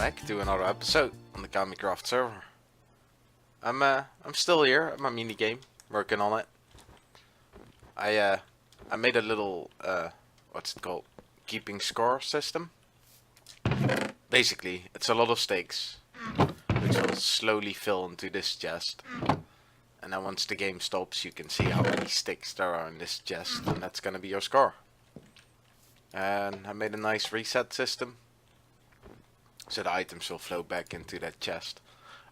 back to another episode on the Kamicraft server. I'm still here at my minigame, working on it. I made a little what's it called? Keeping score system. Basically, it's a lot of stakes, which will slowly fill into this chest. And then once the game stops, you can see how many sticks there are in this chest, and that's gonna be your score. And I made a nice reset system, so the items will flow back into that chest.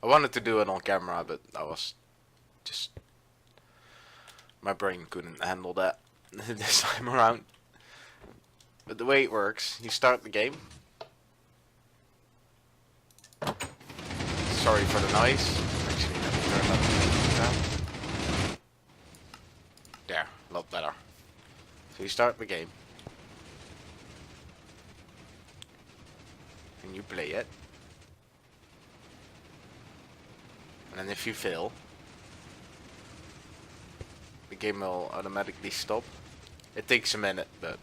I wanted to do it on camera, but I was just... my brain couldn't handle that this time around. But the way it works, you start the game. Sorry for the noise. Actually, let me turn that down. There, a lot better. So you start the game. And you play it. And then if you fail, the game will automatically stop. It takes a minute, but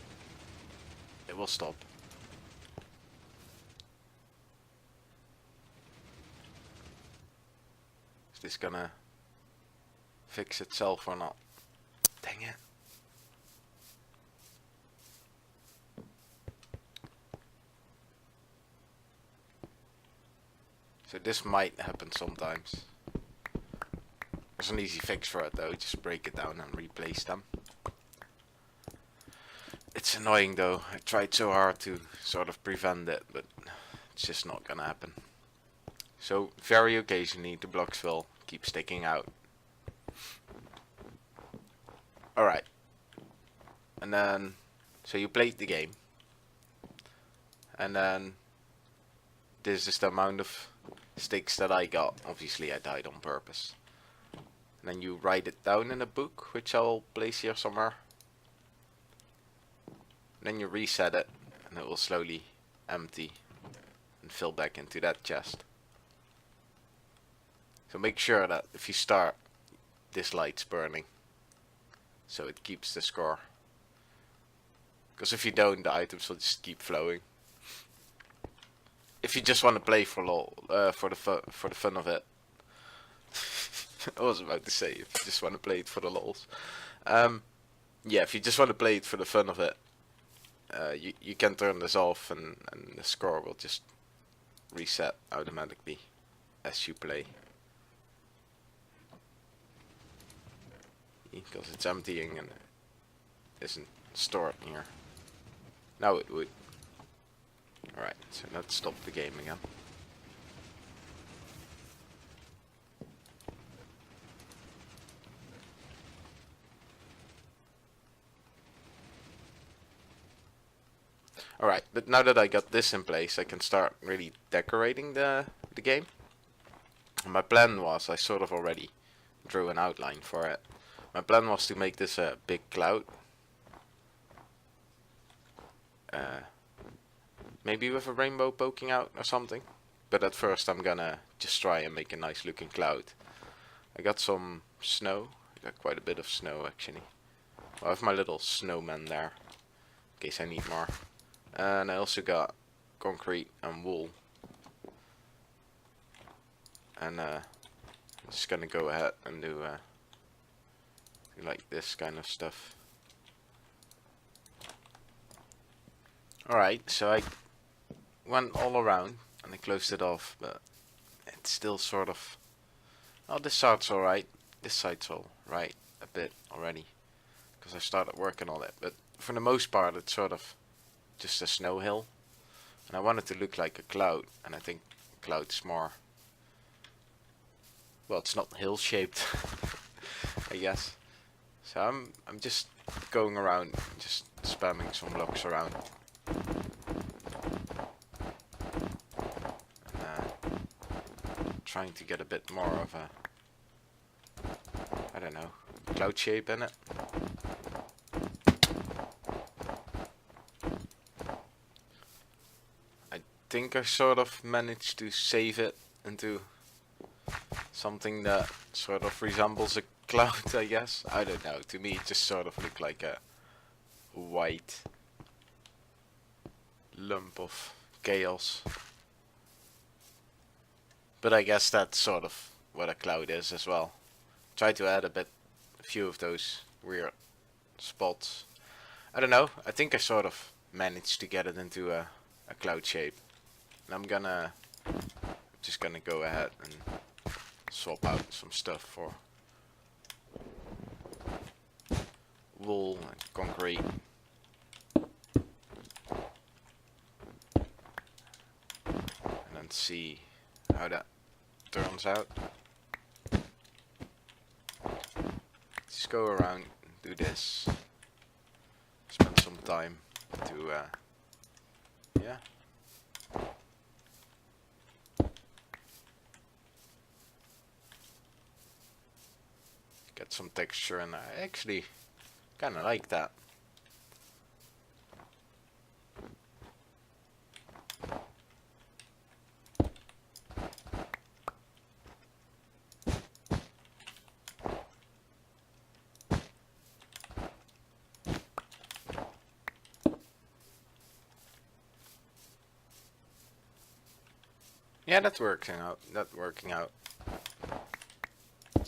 it will stop. Is this gonna fix itself or not? Dang it. So this might happen sometimes. There's an easy fix for it though, just break it down and replace them. It's annoying though, I tried so hard to sort of prevent it, but it's just not gonna happen. So very occasionally the blocks will keep sticking out. Alright. And then, so you played the game. And then, this is the amount of sticks that I got. Obviously I died on purpose. And then you write it down in a book, which I'll place here somewhere. And then you reset it, and it will slowly empty and fill back into that chest. So make sure that if you start, this light's burning, so it keeps the score. Because if you don't, the items will just keep flowing. If you just want to play for for the fun of it. I was about to say, if you just want to play it for the lols. Yeah, if you just want to play it for the fun of it, you can turn this off, and the score will just reset automatically as you play. Because it's emptying and isn't stored here. Now it would. Alright, so let's stop the game again. Alright, but now that I got this in place, I can start really decorating the game. And my plan was, I sort of already drew an outline for it. My plan was to make this a big cloud. Maybe with a rainbow poking out or something. But at first I'm gonna just try and make a nice looking cloud. I got some snow. I got quite a bit of snow actually. I have my little snowman there, in case I need more. And I also got concrete and wool. And I'm just gonna go ahead and do like this kind of stuff. Alright, so I went all around and I closed it off, but it's still sort of... oh, this side's alright. This side's alright a bit already, because I started working on it. But for the most part it's sort of just a snow hill. And I want it to look like a cloud, and I think cloud's more... well, it's not hill shaped, I guess. So I'm just going around, just spamming some blocks around. Trying to get a bit more of a, I don't know, cloud shape in it. I think I sort of managed to save it into something that sort of resembles a cloud, I guess. I don't know, to me it just sort of looked like a white lump of chaos. But I guess that's sort of what a cloud is as well. Try to add a few of those weird spots. I don't know, I think I sort of managed to get it into a cloud shape. And I'm just gonna go ahead and swap out some stuff for wool and concrete. And then see how that turns out. Just go around and do this. Spend some time to yeah. Get some texture, and I actually kinda like that. Yeah, that's working out. Let's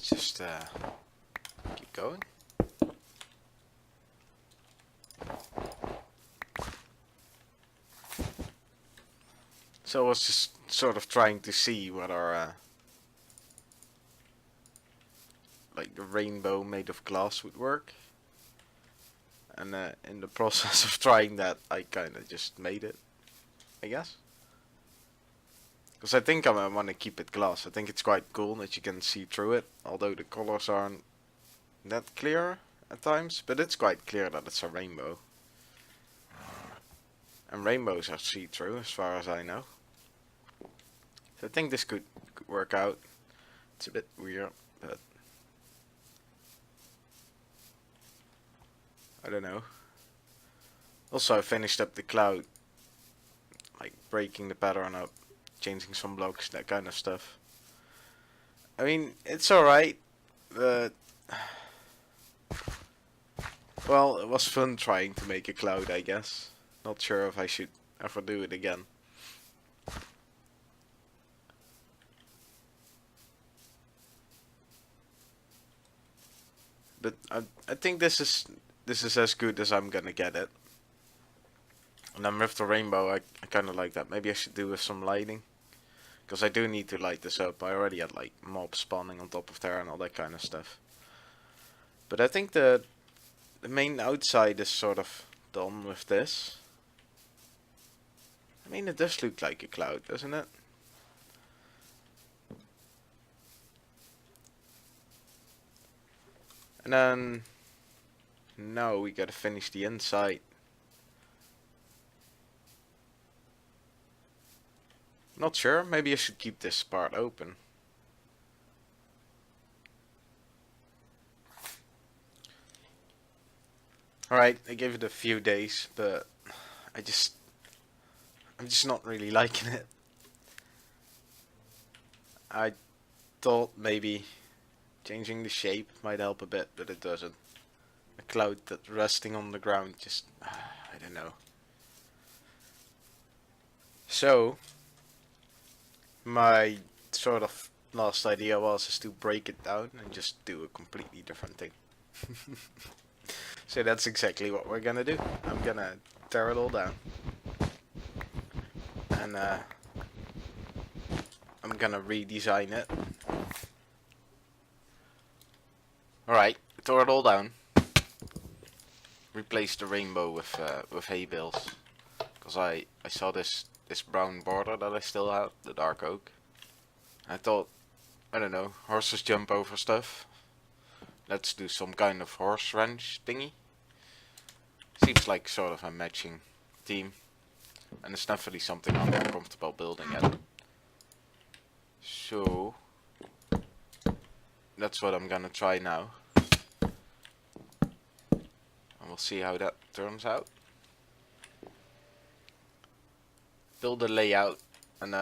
just keep going. So I was just sort of trying to see what our like the rainbow made of glass would work. And in the process of trying that, I kind of just made it, I guess. Because I think I want to keep it glass. I think it's quite cool that you can see through it, although the colors aren't that clear at times. But it's quite clear that it's a rainbow. And rainbows are see-through, as far as I know. So I think this could work out. It's a bit weird, but I don't know. Also, I finished up the cloud, like breaking the pattern up, changing some blocks, that kind of stuff. I mean, it's alright, but well, it was fun trying to make a cloud, I guess. Not sure if I should ever do it again. But I think this is as good as I'm gonna get it. And then with the rainbow, I kind of like that. Maybe I should do with some lighting. Because I do need to light this up. I already had like mobs spawning on top of there and all that kind of stuff. But I think the main outside is sort of done with this. I mean, it does look like a cloud, doesn't it? And then now we gotta finish the inside. Not sure, maybe I should keep this part open. Alright, I gave it a few days, but I'm just not really liking it. I thought maybe changing the shape might help a bit, but it doesn't. A cloud that's resting on the ground, just I don't know. So my sort of last idea was to break it down and just do a completely different thing. So that's exactly what we're gonna do. I'm gonna tear it all down. And I'm gonna redesign it. Alright, tore it all down. Replaced the rainbow with hay bales. Because I saw this brown border that I still had, the dark oak. I thought, I don't know, horses jump over stuff. Let's do some kind of horse ranch thingy. Seems like sort of a matching theme. And it's definitely something I'm more comfortable building at. So that's what I'm gonna try now. And we'll see how that turns out. Build a layout and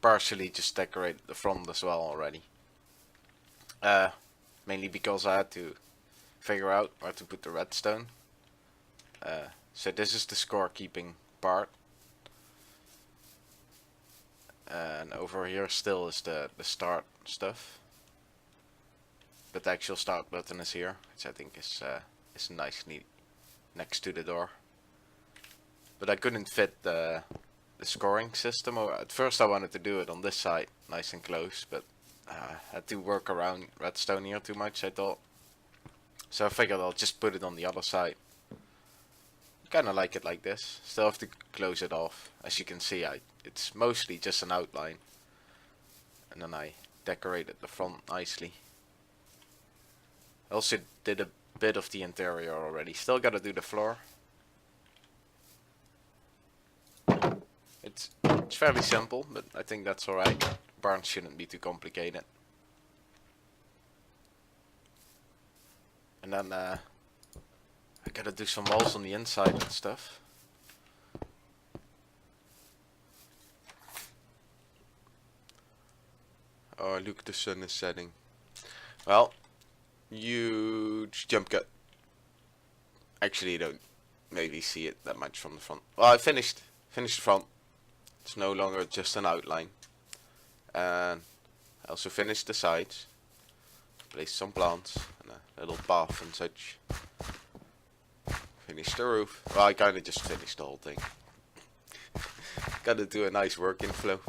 partially just decorate the front as well already. Mainly because I had to figure out where to put the redstone. So this is the scorekeeping part. And over here still is the start stuff. But the actual start button is here, which I think is nicely next to the door. But I couldn't fit the scoring system. At first I wanted to do it on this side, nice and close, but I had to work around redstone here too much, I thought. So I figured I'll just put it on the other side. Kinda like it like this. Still have to close it off. As you can see, it's mostly just an outline. And then I decorated the front nicely. I also did a bit of the interior already. Still gotta do the floor. It's fairly simple, but I think that's alright. Barns shouldn't be too complicated. And then I gotta do some walls on the inside and stuff. Oh, look, the sun is setting. Well, huge jump cut. Actually, you don't maybe see it that much from the front. Well, I finished the front. It's no longer just an outline. And I also finished the sides. Placed some plants and a little path and such. Finished the roof. Well, I kind of just finished the whole thing. Gotta do a nice working flow.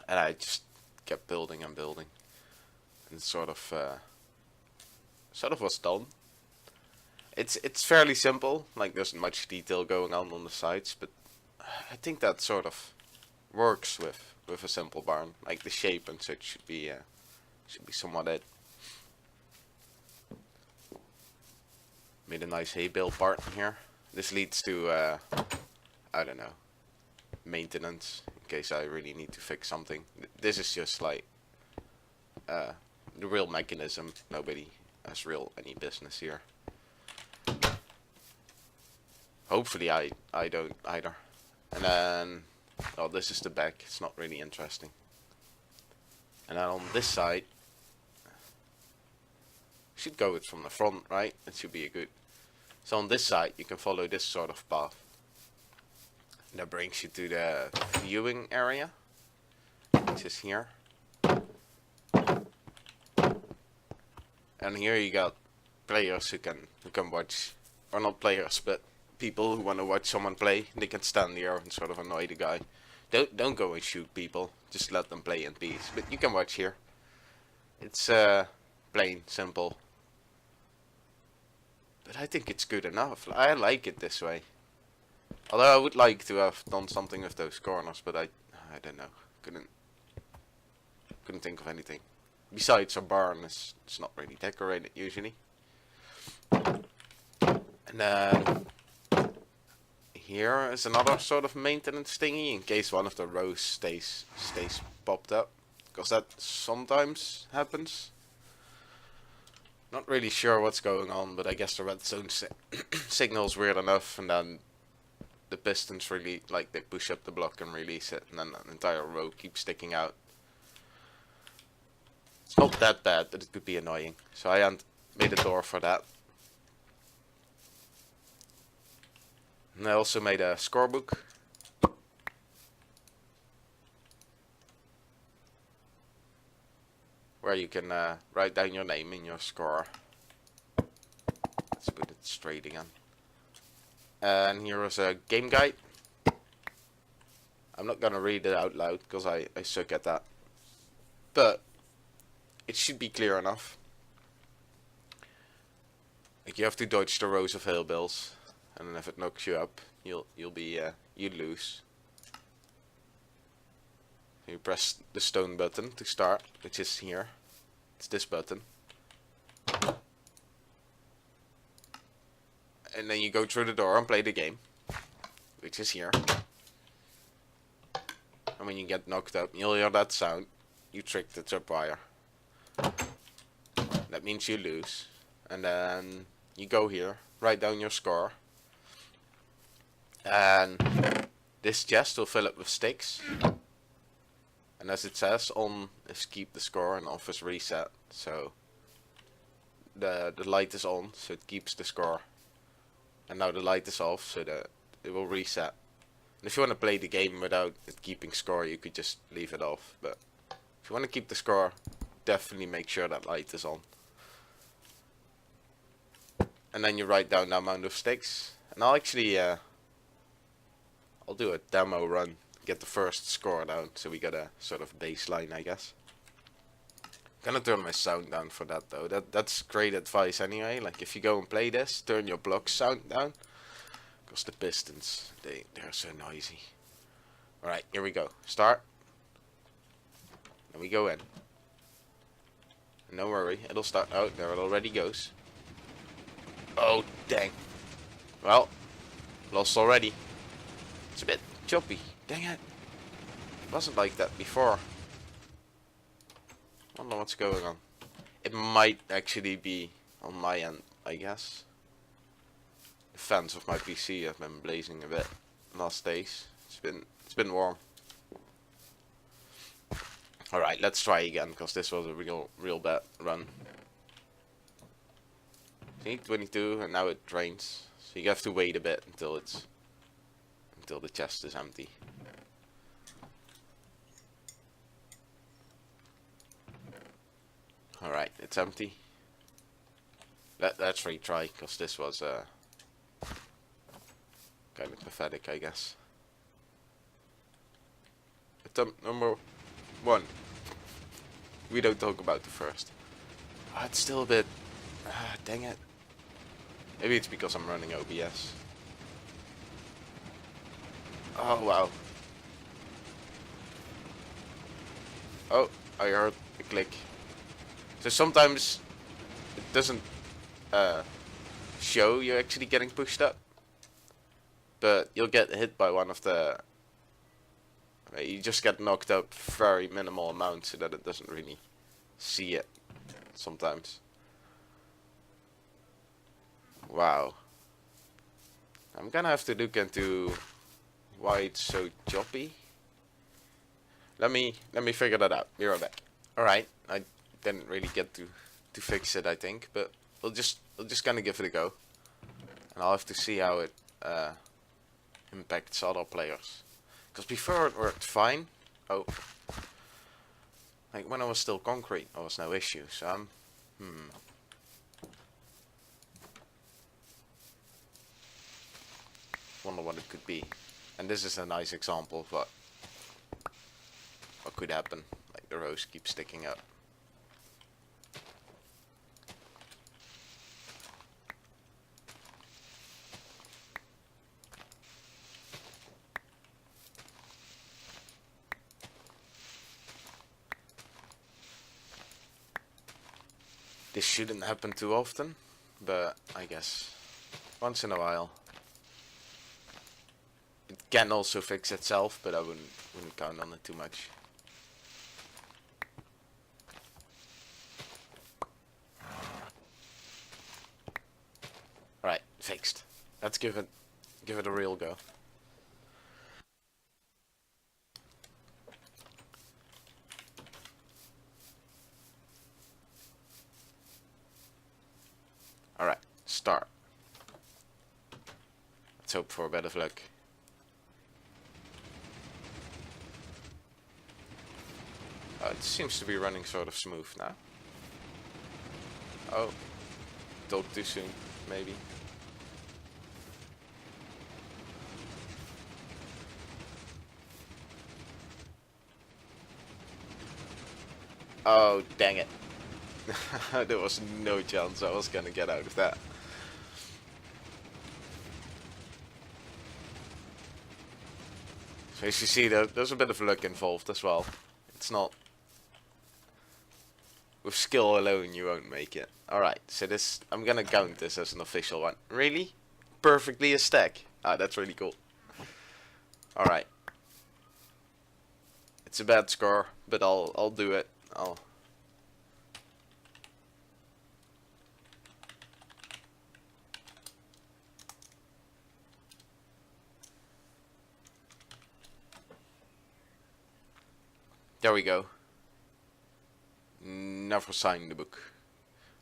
And I just kept building and building. And sort of was done. It's fairly simple. Like, there's not much detail going on the sides, but I think that sort of works with a simple barn. Like, the shape and such should be somewhat it. Made a nice hay bale part here. This leads to I don't know, maintenance in case I really need to fix something. This is just like the real mechanism. Nobody has any business here. Hopefully I don't either. And then, oh, this is the back. It's not really interesting. And then on this side, should go it from the front, right? It should be a good. So on this side, you can follow this sort of path. And that brings you to the viewing area, which is here. And here you got players who can watch, or not players, but people who want to watch someone play. They can stand here and sort of annoy the guy. Don't go and shoot people. Just let them play in peace. But you can watch here. It's plain, simple. But I think it's good enough. I like it this way. Although I would like to have done something with those corners, but I don't know. Couldn't think of anything. Besides, our barn it's not really decorated usually. And then here is another sort of maintenance thingy in case one of the rows stays popped up, because that sometimes happens. Not really sure what's going on, but I guess the redstone signal's weird enough, and then the pistons really, like, they push up the block and release it, and then an entire row keeps sticking out. It's not that bad, but it could be annoying. So I made a door for that. And I also made a scorebook. Where you can write down your name in your score. Let's put it straight again. And here is a game guide. I'm not gonna read it out loud because I suck at that. But it should be clear enough. Like, you have to dodge the rows of hail bills, and then if it knocks you up, you lose. You press the stone button to start, which is here. It's this button. And then you go through the door and play the game, which is here. And when you get knocked up, you'll hear that sound. You trick the tripwire. That means you lose. And then you go here, write down your score. And this chest will fill up with sticks. And as it says, on is keep the score and off is reset. So the light is on, so it keeps the score. And now the light is off, so that it will reset. And if you want to play the game without it keeping score, you could just leave it off. But if you want to keep the score, definitely make sure that light is on. And then you write down the amount of sticks. And I'll actually, I'll do a demo run, get the first score down, so we got a sort of baseline, I guess. Gonna turn my sound down for that though. That's great advice anyway. Like if you go and play this, turn your block sound down, because the pistons they're so noisy. All right, here we go. Start. And we go in. And don't worry, it'll start. Oh, there it already goes. Oh dang. Well, lost already. It's a bit choppy. Dang it. It wasn't like that before. I don't know what's going on. It might actually be on my end, I guess. The fans of my PC have been blazing a bit last days. It's been warm. Alright, let's try again, because this was a real bad run. See, 22, and now it rains. So you have to wait a bit until the chest is empty. Alright, it's empty. Let's retry, because this was kind of pathetic, I guess. Attempt number 1. We don't talk about the first. Oh, it's still a bit... dang it. Maybe it's because I'm running OBS. Oh, wow. Oh, I heard a click. So sometimes it doesn't show you're actually getting pushed up, but you'll get hit by one of the... You just get knocked up very minimal amount so that it doesn't really see it sometimes. Wow. I'm gonna have to look into why it's so choppy. Let me figure that out. Be right back. Alright, I didn't really get to fix it, I think, but we'll just gonna give it a go. And I'll have to see how it impacts other players. Because before it worked fine. Oh. Like when I was still concrete, there was no issue, so I'm... Wonder what it could be. And this is a nice example of what could happen. Like the rows keep sticking up. This shouldn't happen too often, but I guess once in a while. It can also fix itself, but I wouldn't count on it too much. Right, fixed. Let's give it a real go. Alright, start. Let's hope for a bit of luck. It seems to be running sort of smooth now. Oh, talk too soon, maybe. Oh, dang it. There was no chance I was gonna get out of that. So as you see, there's a bit of luck involved as well. It's not... With skill alone, you won't make it. Alright, so this... I'm gonna count this as an official one. Really? Perfectly a stack. Ah, that's really cool. Alright. It's a bad score, but I'll do it. There we go. Never sign the book.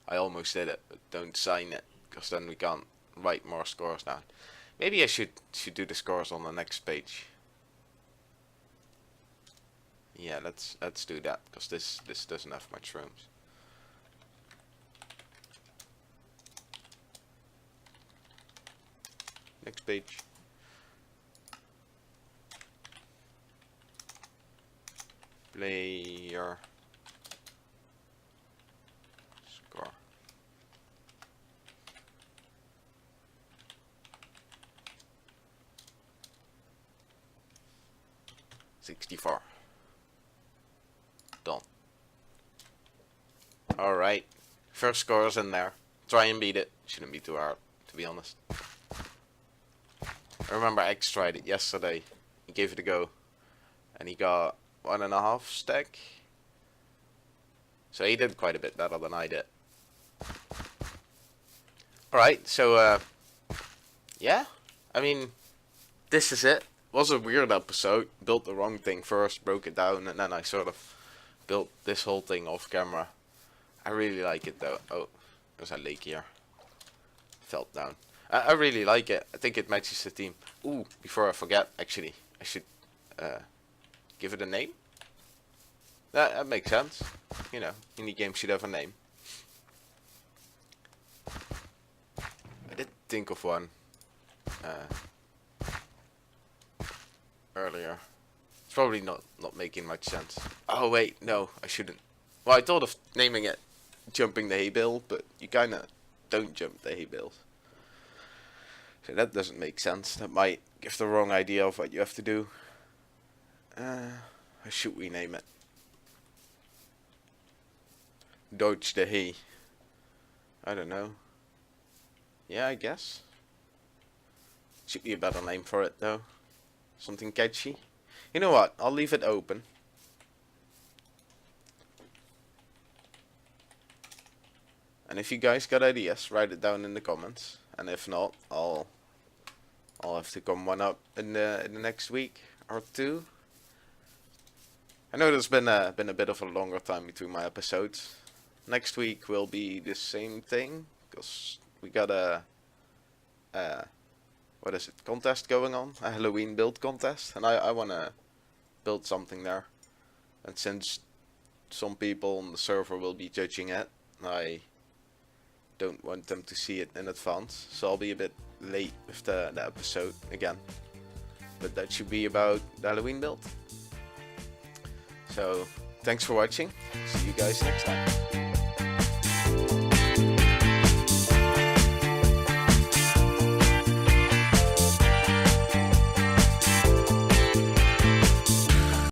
I almost did it, but don't sign it, because then we can't write more scores down. Maybe I should do the scores on the next page. Yeah, let's do that, because this doesn't have much rooms. Next page. Player score. $64. Done. Alright. First score is in there. Try and beat it. Shouldn't be too hard, to be honest. I remember X tried it yesterday. He gave it a go. And he got 1.5 stack. So he did quite a bit better than I did. Alright, so yeah. I mean, this is it. Was a weird episode. Built the wrong thing first, broke it down, and then I sort of built this whole thing off camera. I really like it though. Oh, there's a lake here. Fell down. I really like it. I think it matches the theme. Ooh, before I forget, actually, I should give it a name. That makes sense. You know, minigame should have a name. I did think of one earlier. It's probably not making much sense. Oh wait, no, I shouldn't. Well, I thought of naming it Jumping the Hay Bale, but you kinda don't jump the hay bales. So that doesn't make sense. That might give the wrong idea of what you have to do. How should we name it? Dodge the hay. I don't know. Yeah, I guess. Should be a better name for it though. Something catchy. You know what? I'll leave it open. And if you guys got ideas, write it down in the comments. And if not, I'll have to come one up in the next week or two. I know there's been a bit of a longer time between my episodes. Next week will be the same thing, because we got a what is it, contest going on, a Halloween build contest, and I wanna build something there. And since some people on the server will be judging it, I don't want them to see it in advance, so I'll be a bit late with the episode again. But that should be about the Halloween build. So thanks for watching. See you guys next time.